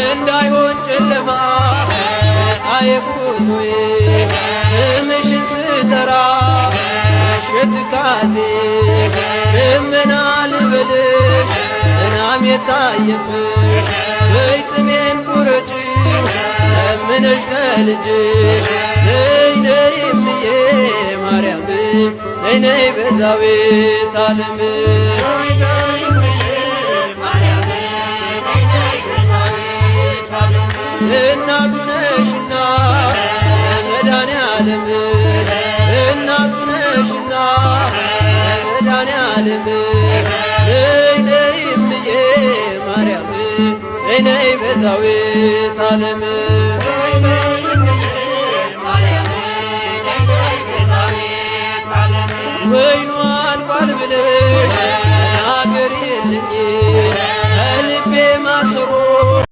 እንዳይሆን ጨለማ አይጉዞዬ ስምሽን ስጠራ ሽትካዜ ልመና ልበልሽ ጽናም የታየብሽ በይጥሜን ቁረጪ ለምነሽ ለልጅሽ ነይ ነይ እምዬ ማርያም ነይ ነይ ቤዛዊተ ዓለም እናቱ ነሽና መድኃኔዓለም እናቱ ነሽና መድኃኔዓለም ነይ ነይ እምዬ ማርያም ነይ ነይ ቤዛዊተ ዓለም ወይኑ አልቋል ብለሽ ተናገሪልኝ ከልቤ ማሰሮ